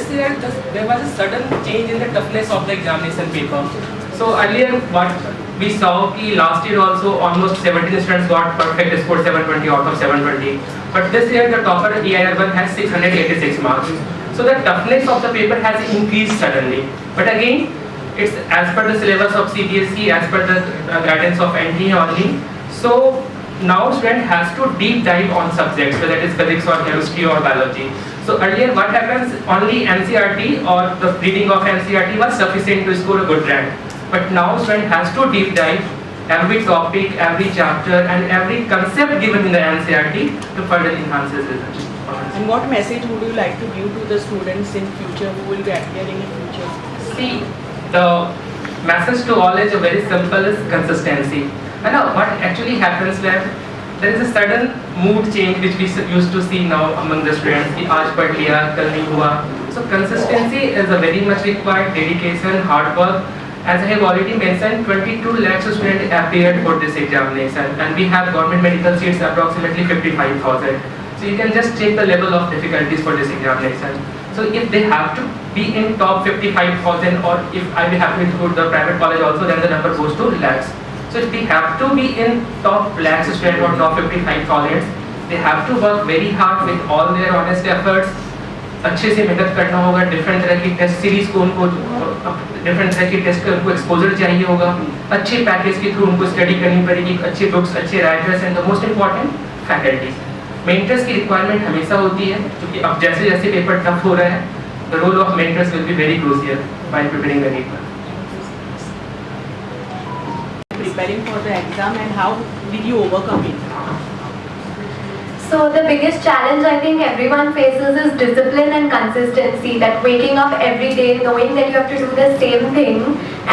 this year there was a sudden change in the toughness of the examination paper. So earlier what we saw कि last year also almost 17 students got perfect score 720 out of 720. But this year the topper EIR1 has 686 marks. So the toughness of the paper has increased suddenly. But again, it's as per the syllabus of CBSE, as per the guidance of NTA only. So now student has to deep dive on subjects, whether it is physics or chemistry or biology. So earlier what happens, only NCERT or the reading of NCERT was sufficient to score a good rank. But now student has to deep dive every topic, every chapter and every concept given in the NCERT to further enhance his research. And what message would you like to give to the students in future who will be appearing in future? See, the message to all is very simple, is consistency. And now what actually happens when there is a sudden mood change which we used to see now among the students, कि आज पढ़ लिया, कल नहीं हुआ. So consistency is a very much required, dedication, hard work. As I have already mentioned, 22 lakhs students appeared for this examination, and we have government medical seats approximately 55,000. So you can just check the level of difficulties for this examination. So if they have to be in top 55,000, or if I will have to include the private college also, then the number goes to lakhs. So if they have to be in top lakhs student or top 55,000, they have to work very hard with all their honest efforts. अच्छे से मेहनत करना होगा, different तरह की test series को उनको different तरह की टेस्ट का उनको एक्सपोजर चाहिए होगा, अच्छे पैकेज के थ्रू उनको स्टडी करनी पड़ेगी, अच्छे बुक्स, अच्छे writers and the most important faculties. Mentors की रिक्वायरमेंट हमेशा होती है, क्योंकि अब जैसे जैसे पेपर टफ हो रहा है, the role of mentors will be very crucial while preparing the paper. Preparing for the exam, and how did you overcome it? So the biggest challenge I think everyone faces is discipline and consistency, that waking up every day knowing that you have to do the same thing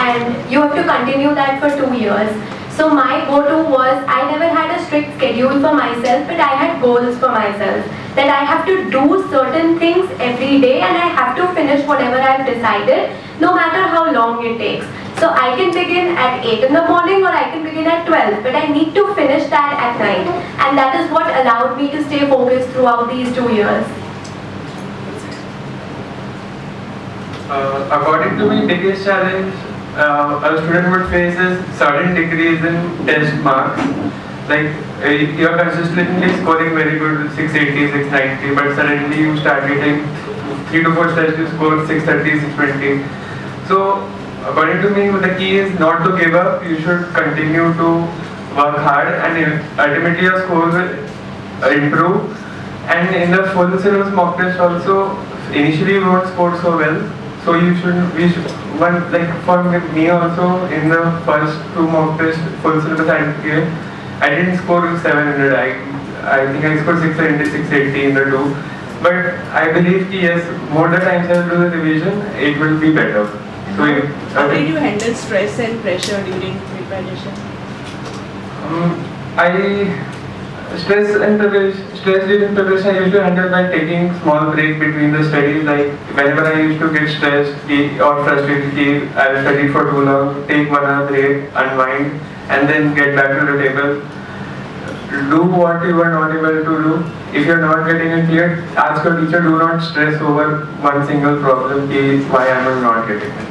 and you have to continue that for 2 years. So my go-to was, I never had a strict schedule for myself, but I had goals for myself, that I have to do certain things every day and I have to finish whatever I've decided, no matter how long it takes. So I can begin at 8 in the morning or I can begin at 12, but I need to finish that at night, and that is what allowed me to stay focused throughout these 2 years. According to me, biggest challenge a student would face is sudden decrease in test marks. Like you are consistently scoring very good 680, 690, but suddenly you start getting 3 to 4 tests you score 630, 620. So according to me, the key is not to give up. You should continue to work hard, and ultimately your scores will improve. And in the full syllabus mock test also, initially you won't score so well. So you should, like for me also, in the first 2 mock tests, full syllabus I gave, I didn't score 700. I think I scored 670, 680 in the 2. But I believe that yes, more the times I will do the revision, it will be better. So how did you handle stress and pressure during preparation? Stress during preparation I used to handle by taking small break between the studies. Like whenever I used to get stressed or frustrated, I will study for too long, take 1 hour break, unwind, and then get back to the table. Do what you are not able to do. If you are not getting it clear, ask your teacher. Do not stress over one single problem. Why I am not getting it.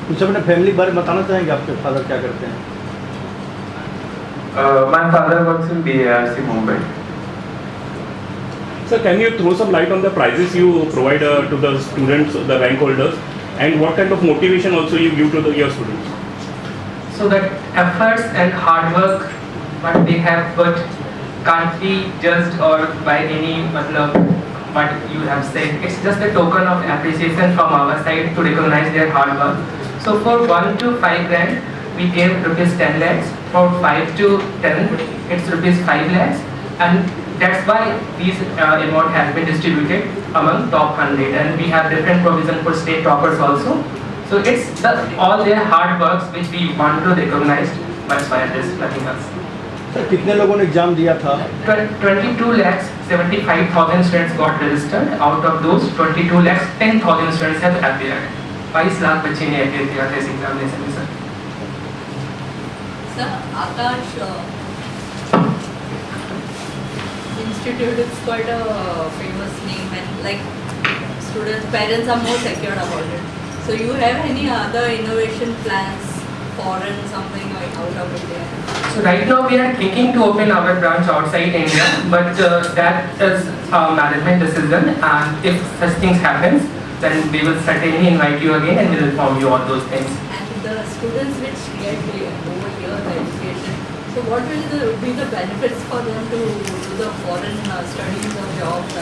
कुछ अपने family के बारे में बताना चाहेंगे, आपके father क्या करते हैं? My father works in BARC Mumbai. Sir, can you throw some light on the prizes you provide to the students, the rank holders, and what kind of motivation also you give to your students? So that efforts and hard work what they have put can't be judged or by any what you have said. It's just a token of appreciation from our side to recognize their hard work. So for 1 to 5 rank, we gave rupees 10 lakhs. For 5 to 10, it's rupees 5 lakhs, and that's why these amount has been distributed among top 100. And we have different provision for state toppers also. So it's all their hard works which we want to recognize. That's why this, nothing else. Sir कितने लोगों ने exam दिया था? 22 lakhs 75,000 students got registered. Out of those 22 lakhs 10,000 students have appeared. 22 lakh बच्चे ने appear किया था इस एग्जामिनेशन में sir. Sir, Akash Institute is quite a famous name, and like students, parents are more secured about it. So you have any other innovation plans, foreign something like out of India? So right now we are thinking to open our branch outside India, but that is a management decision, and if such things happens, then we will certainly invite you again and we will inform you all those things. And the students which get over here the education, so what will be the benefits for them to do the foreign studies or jobs?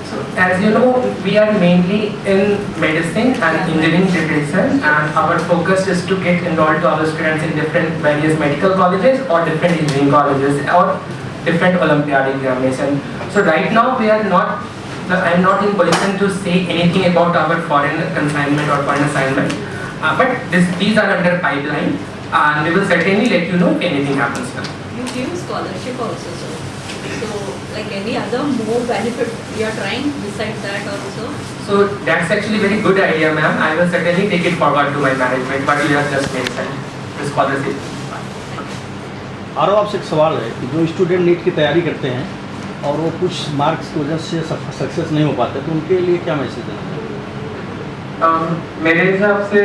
So as you know, we are mainly in medicine and engineering preparation, and our focus is to get enrolled to our students in different various medical colleges or different engineering colleges or different Olympiad examination. So right now we are not, I am not in position to say anything about our foreign consignment or foreign assignment, but these are under pipeline, and we will certainly let you know if anything happens. You give scholarship also, sir. So, like any other more benefit we are trying besides that also? So that's actually very good idea, ma'am. I will certainly take it forward to my management, but you have just mentioned the scholarship. आरो आपसे एक सवाल है कि जो student NEET की तैयारी करते हैं और वो कुछ मार्क्स की वजह से सक्सेस नहीं हो पाते, तो उनके लिए क्या मैसेज है? मेरे हिसाब से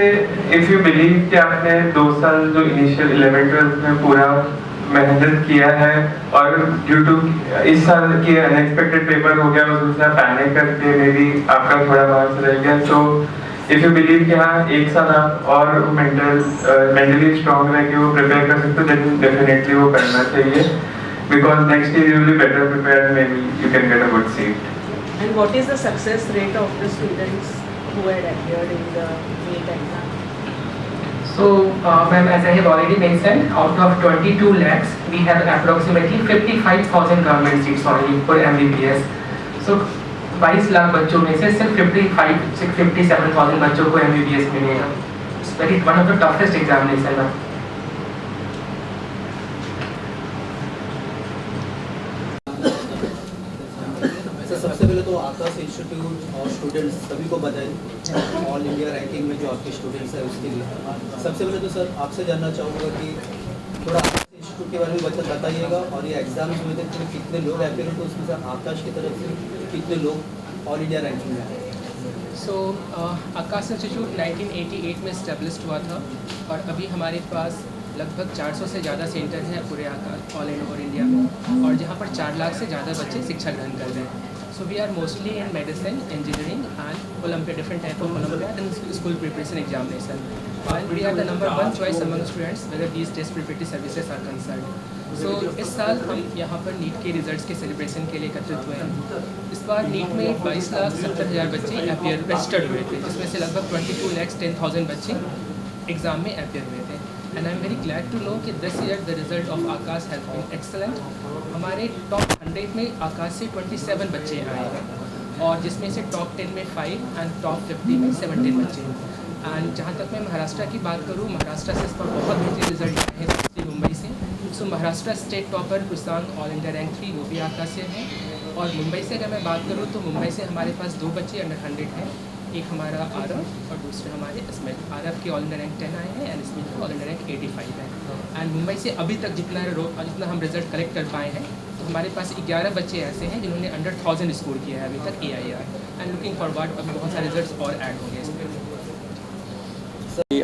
इफ़ यू बिलीव कि आपने 2 साल जो इनिशियल 11th-12th में पूरा मेहनत किया है और ड्यू टू इस साल के अनएक्सपेक्टेड पेपर हो गया, उसमें पैनिक करके मे बी आपका थोड़ा मार्क्स रह गया, तो इफ़ यू बिलीव कि हाँ 1 साल आप और मेंटली स्ट्रॉन्ग रह के वो प्रिपेयर कर सकते हो, देन डेफिनेटली वो करना चाहिए, because next year you will be better prepared, may be you can get a good seat. And what is the success rate of the students who had appeared in the NEET exam? So, ma'am, as I have already mentioned, out of 22 lakhs, we have approximately 55,000 government seats only for MBBS. So, 22 lakh बच्चों में से सिर्फ 57,000 बच्चों को MBBS मिलेगा. It's very one of the toughest examination, ma'am. सबसे पहले तो आकाश इंस्टीट्यूट और स्टूडेंट्स सभी को बधाई ऑल इंडिया रैंकिंग में जो आपके स्टूडेंट्स हैं उसके लिए. सबसे पहले तो सर आपसे जानना चाहूँगा कि थोड़ा आकाश इंस्टीट्यूट के बारे में बताइएगा, और ये एग्जाम्स हुए थे तो कितने लोग अपेयर होते, उसमें सर आकाश की तरफ से कितने लोग ऑल इंडिया रैंकिंग में आए. So, आकाश इंस्टीट्यूट 1988 में इस्टेब्लिश्ड हुआ था, और अभी हमारे पास लगभग 400 से ज़्यादा सेंटर हैं पूरे ऑल ओवर इंडिया में, और जहाँ पर 4 लाख से ज़्यादा बच्चे शिक्षा ग्रहण कर रहे हैं. So we are mostly in medicine, engineering and Olympiad, different type of Olympiad and school preparation examination. While we are the #1 choice among students whether these test preparatory services are concerned. So इस साल हम यहाँ पर NEET के results के celebration के लिए एकत्रित हुए हैं. इस बार नीट में 22,70,000 बच्चे अपियर रजिस्टर्ड हुए थे, जिसमें से लगभग 22,10,000 बच्चे एग्ज़ाम में अपियर हुए थे. And I'm very glad to know कि this year the result of Akash has been excellent. हमारे टॉप 100 में आकाश से 27 बच्चे आए हैं, और जिसमें से टॉप 10 में 5 एंड टॉप 50 में 17 बच्चे हैं. एंड जहाँ तक मैं महाराष्ट्र की बात करूँ, महाराष्ट्र से इस पर बहुत बेहतरीन रिजल्ट आए हैं मुंबई से. So Maharashtra state topper Kusang all India rank 3 वो भी आकाश से हैं. और मुंबई से अगर मैं बात करूँ तो मुंबई से हमारे पास 2 बच्चे अंडर 100 हैं, एक हमारा आरव और दूसरे हमारे स्मिथ. आरव के ऑल इंडिया रैंक 10 आए हैं एंड स्मिथ के ऑल इंडिया रैंक 85 है. एंड मुंबई से अभी तक जितना हम रिजल्ट कलेक्ट कर पाए हैं, तो हमारे पास 11 बच्चे ऐसे हैं जिन्होंने अंडर 1000 स्कोर किया है अभी तक AIR. एंड लुकिंग फॉरवर्ड अभी बहुत सारे रिजल्ट्स और ऐड होंगे इस पर.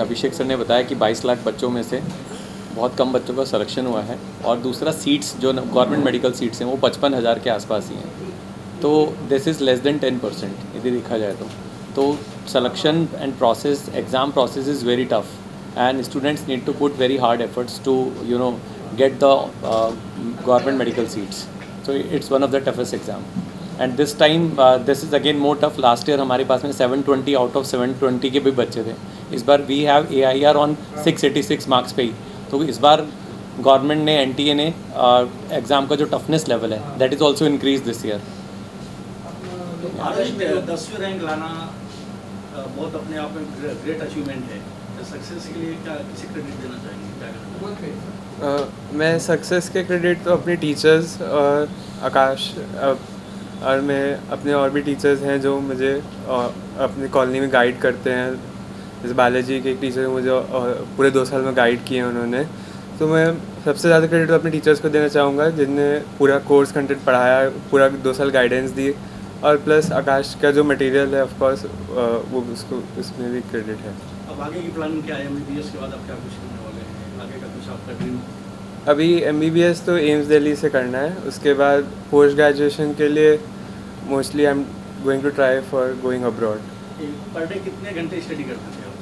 अभिषेक सर ने बताया कि 22 लाख बच्चों में से बहुत कम बच्चों का सिलेक्शन हुआ है, और दूसरा सीट्स जो गवर्नमेंट मेडिकल सीट्स हैं वो 55,000 के आसपास ही हैं. तो दिस इज़ लेस देन 10% यदि देखा जाए तो selection and process, exam process is very tough, and students need to put very hard efforts to get the government medical seats. So it's one of the toughest exam, and this time this is again more tough. Last year हमारे पास में 720 out of 720 के भी बच्चे थे. इस बार we have AIR on 686 marks पे ही. तो इस बार गवर्नमेंट ने NTA ने एग्ज़ाम का जो टफनेस लेवल है that is also increase this year. 10वीं रैंक लाना बहुत अपने आप में ग्रेट अचीवमेंट है. सक्सेस के लिए क्या किसी क्रेडिट देना चाहेंगे, क्या करना? मैं सक्सेस के क्रेडिट तो अपने टीचर्स और आकाश और मैं अपने और भी टीचर्स हैं जो मुझे अपनी कॉलोनी में गाइड करते हैं. जैसे बालाजी के एक टीचर मुझे पूरे 2 साल में गाइड किए हैं उन्होंने. तो मैं सबसे ज़्यादा क्रेडिट अपने टीचर्स को देना चाहूँगा जिनने पूरा कोर्स कंटेंट पढ़ाया, पूरा 2 साल गाइडेंस दी, और प्लस आकाश का जो मटेरियल है ऑफ कोर्स वो उसको उसमें भी क्रेडिट है। अब आगे की प्लानिंग क्या है? MBBS के बाद आप क्या कुछ करने वाले हैं? आगे का कुछ आपका ड्रीम? अभी MBBS तो एम्स दिल्ली से करना है, उसके बाद पोस्ट ग्रेजुएशन के लिए mostly I am going to try for going abroad. Per day कितने घंटे स्टडी करते थे आप?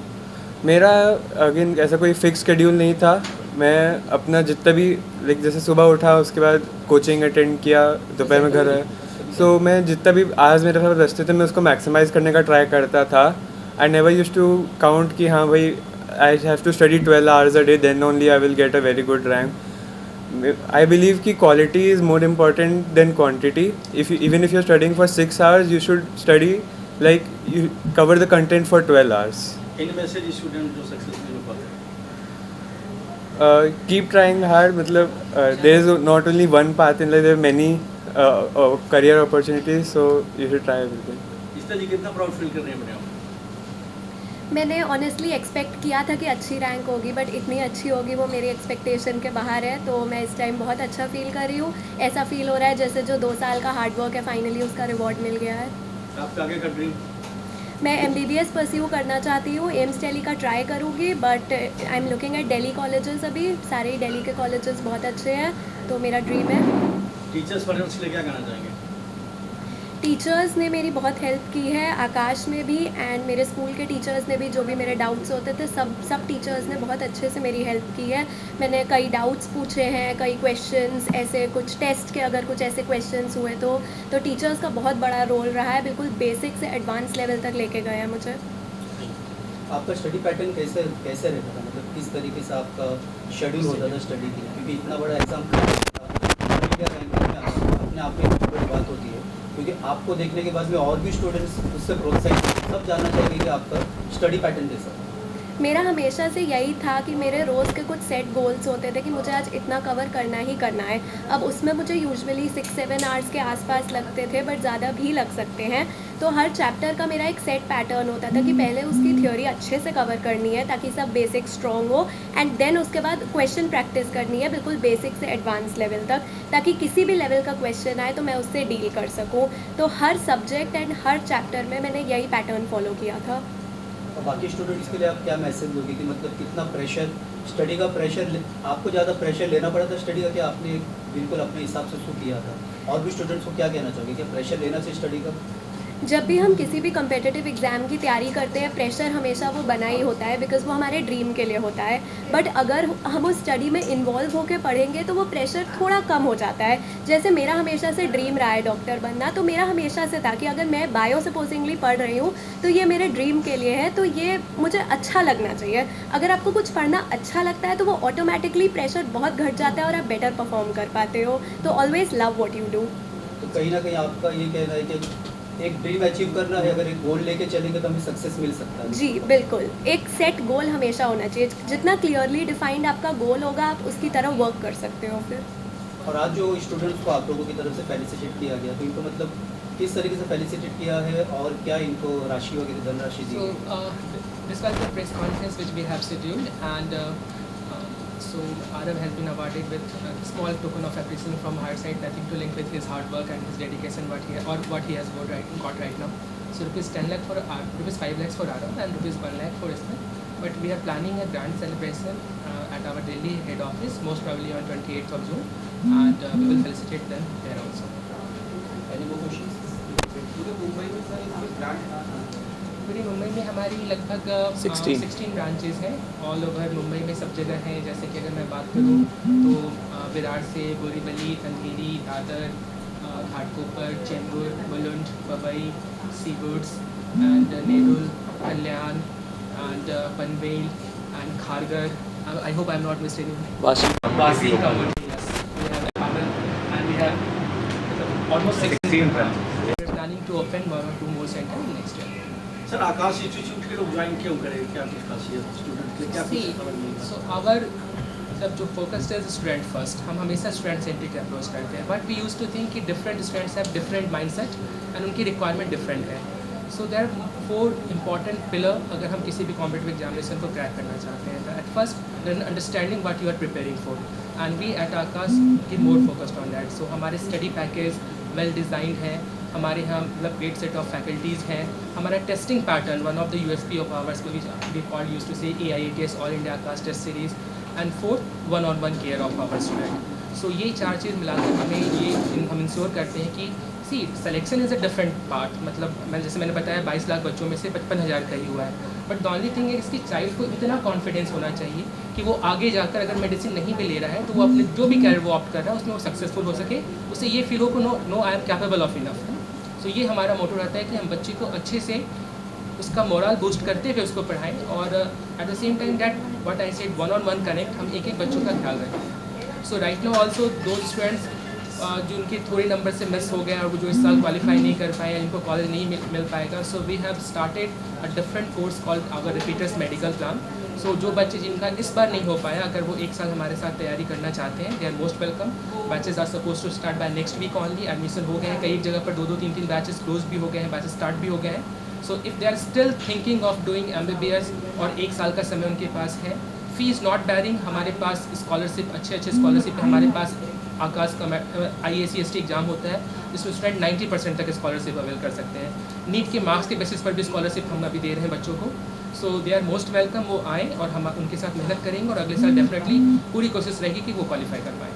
मेरा अगेन ऐसा कोई फिक्स शेड्यूल नहीं था, मैं अपना जितना भी लाइक जैसे सुबह उठा उसके बाद कोचिंग अटेंड किया, दोपहर में घर आया, सो मैं जितना भी आज मेरे पास बचते थे मैं उसको मैक्सिमाइज़ करने का ट्राई करता था। I never used to count कि हाँ भाई I have to study 12 hours a day then only I will get a very good rank. I believe कि quality is more important than quantity. Even if you are studying for 6 hours you should study like you cover the content for 12 hours. In message student जो success नहीं हो पाते? Keep trying hard, मतलब there is not only one path in life, there many career opportunities, so you should try everything. इस तरह कितना proud feel कर रहे हैं अपने आप? मैंने ऑनेस्टली एक्सपेक्ट किया था कि अच्छी रैंक होगी, बट इतनी अच्छी होगी वो मेरी एक्सपेक्टेशन के बाहर है, तो मैं इस टाइम बहुत अच्छा फील कर रही हूँ। ऐसा फील हो रहा है जैसे जो 2 साल का हार्डवर्क है फाइनली उसका रिवॉर्ड मिल गया है। आपका आगे का ड्रीम? मैं MBBS परस्यू करना चाहती हूँ, एम्स दिल्ली का ट्राई करूँगी, but I am looking at Delhi colleges. अभी सारे ही दिल्ली के कॉलेजेस बहुत अच्छे हैं, तो मेरा ड्रीम है। टीचर्स पेरेंट्स के लिए क्या कहना चाहेंगे? टीचर्स ने मेरी बहुत हेल्प की है, आकाश में भी एंड मेरे स्कूल के टीचर्स ने भी, जो भी मेरे डाउट्स होते थे सब टीचर्स ने बहुत अच्छे से मेरी हेल्प की है। मैंने कई डाउट्स पूछे हैं, कई क्वेश्चंस ऐसे कुछ टेस्ट के अगर कुछ ऐसे क्वेश्चंस हुए तो टीचर्स का बहुत बड़ा रोल रहा है, बिल्कुल बेसिक से एडवांस लेवल तक लेके गए हैं मुझे। आपका स्टडी पैटर्न कैसे रहता था, मतलब किस तरीके से आपका शेड्यूल होता था स्टडी के लिए? क्योंकि इतना बड़ा एग्जाम अपने आप में एक बड़ी बात होती है, क्योंकि आपको देखने के बाद में और भी स्टूडेंट्स उससे प्रोत्साहित सब जानना चाहिए कि आपका स्टडी पैटर्न कैसा है। मेरा हमेशा से यही था कि मेरे रोज़ के कुछ सेट गोल्स होते थे कि मुझे आज इतना कवर करना ही करना है। अब उसमें मुझे यूजुअली 6-7 आवर्स के आसपास लगते थे, बट ज़्यादा भी लग सकते हैं। तो हर चैप्टर का मेरा एक सेट पैटर्न होता था कि पहले उसकी थ्योरी अच्छे से कवर करनी है ताकि सब बेसिक स्ट्रॉन्ग हो, एंड देन उसके बाद क्वेश्चन प्रैक्टिस करनी है बिल्कुल बेसिक से एडवांस लेवल तक, ताकि किसी भी लेवल का क्वेश्चन आए तो मैं उससे डील कर सकूँ। तो हर सब्जेक्ट एंड हर चैप्टर में मैंने यही पैटर्न फॉलो किया था। और बाकी स्टूडेंट्स के लिए आप क्या मैसेज दोगे कि मतलब कितना प्रेशर, स्टडी का प्रेशर, आपको ज़्यादा प्रेशर लेना पड़ा था स्टडी का, कि आपने बिल्कुल अपने हिसाब से उसको किया था? और भी स्टूडेंट्स को क्या कहना चाहोगे, क्या प्रेशर लेना चाहिए स्टडी का? जब भी हम किसी भी कम्पिटिटिव एग्ज़ाम की तैयारी करते हैं, प्रेशर हमेशा वो बना ही होता है, बिकॉज वो हमारे ड्रीम के लिए होता है। बट अगर हम उस स्टडी में इन्वॉल्व होकर पढ़ेंगे तो वो प्रेशर थोड़ा कम हो जाता है। जैसे मेरा हमेशा से ड्रीम रहा है डॉक्टर बनना, तो मेरा हमेशा से था कि अगर मैं बायो सपोजिंगली पढ़ रही हूँ तो ये मेरे ड्रीम के लिए है, तो ये मुझे अच्छा लगना चाहिए। अगर आपको कुछ पढ़ना अच्छा लगता है तो वो ऑटोमेटिकली प्रेशर बहुत घट जाता है और आप बेटर परफॉर्म कर पाते हो। तो always love what you do. तो कहीं ना कहीं आपका ये कहना है कि एक ड्रीम अचीव करना है, अगर एक गोल लेके चलेंगे तो हमें सक्सेस मिल सकता है। जी बिल्कुल, एक सेट गोल हमेशा होना चाहिए। जितना क्लियरली डिफाइंड आपका गोल होगा आप उसकी तरह वर्क कर सकते हो फिर। और आज जो स्टूडेंट्स को आप लोगों की तरफ से फेलिसिटेट किया गया, तो इनको मतलब किस तरीके से फेलिसिटेट किया है और क्या इनको राशि वगैरह धनराशि दी? This was the press conference which we have scheduled, and so Arav has been awarded with a small token of appreciation from our side, nothing to link with his hard work and his dedication what he has got right now. So rupees 10 lakh for rupees 5 lakhs for Arav and rupees 1 lakh for Ismail. But we are planning a grand celebration at our Delhi head office, most probably on 28th of June, and we will felicitate them there also. Any more questions? पूरी मुंबई में हमारी लगभग 16 branches हैं, all over Mumbai में सब जगह हैं। जैसे कि अगर मैं बात करूँ तो विरार से Borivali, Andheri, Dadar, Ghatkopar, Chembur, Mulund, Powai, Seawoods and Nerul, Kalyan and Panvel and Kharghar. I hope I am not missing Vashi. Vashi community. Yes, we have Anand and we have almost 16 branches. We are planning to open 1 or 2 more centers next year. Sir Aakash institute के लोग join क्यों करें, क्या कुछ खासियत student के लिए, क्या कुछ समझ नहीं आता? So our मतलब जो फोकस्ड है स्टूडेंट फर्स्ट, हम हमेशा स्टूडेंट सेंट्रिक अप्रोच करते हैं, but we use to think कि different students have different mindset and उनकी रिक्वायरमेंट डिफरेंट है. So there are 4 important pillar अगर हम किसी भी कॉम्पिटिटिव एग्जामिनेशन को क्रैक करना चाहते हैं. At first understanding what you are preparing for, and we at Aakash give more focused on that. So हमारे स्टडी पैकेज वेल डिज़ाइंड है, हमारे यहाँ मतलब ग्रेट सेट ऑफ फैकल्टीज़ हैं, हमारा testing pattern one of the USP of ours को we call use to say AIATS all India Aakash test series, and fourth one on one care of our student. So ये 4 चीज़ मिलाकर हम इंश्योर करते हैं कि see selection is a different part, मतलब मैंने बताया 22 लाख बच्चों में से 55,000 का ही हुआ है, बट द ओनली थिंग है इसकी चाइल्ड को इतना कॉन्फिडेंस होना चाहिए कि वो आगे जाकर अगर मेडिसिन नहीं भी ले रहा है तो वो अपने जो भी कैरियर वो ऑप्ट कर रहा है उसमें वो सक्सेसफुल हो सके, उसे ये फील हो कि no I am capable of enough. So ये हमारा मोटो रहता है कि हम बच्चे को अच्छे से उसका मोरल बूस्ट करते हुए उसको पढ़ाएं, और at the same time that what I said one on one connect, हम एक बच्चों का ख्याल रखें। सो राइट नाउ ऑल्सो दो स्टूडेंट्स जो उनके थोड़े नंबर से मिस हो गए और वो जो इस साल क्वालिफाई नहीं कर पाए, इनको कॉलेज नहीं मिल पाएगा, so we have started a different course called our repeaters medical plan. So जो बच्चे जिनका इस बार नहीं हो पाया, अगर वो 1 साल हमारे साथ तैयारी करना चाहते हैं, they are most welcome. Batches are suppose to start by next week only, admission हो गए हैं, कई जगह पर 2-2, 3-3 बैचेस क्लोज भी हो गए हैं, बैचेस स्टार्ट भी हो गए हैं। So if they are still thinking of doing MBBS और 1 साल का समय उनके पास है, फीस नॉट बैरिंग, हमारे पास स्कॉलरशिप अच्छे स्कॉलरशिप है। हमारे पास आकाश का IACST एग्जाम होता है जिसमें स्टूडेंट 90% तक स्कॉलरशिप अवेल कर सकते हैं। नीट के मार्क्स के बेसिस पर भी स्कॉलरशिप हम अभी दे रहे हैं बच्चों को। सो दे आर मोस्ट वेलकम, वो आएँ और हम उनके साथ मेहनत करेंगे और अगले साल डेफिनेटली पूरी कोशिश रहेगी कि वो क्वालिफाई कर पाएँ।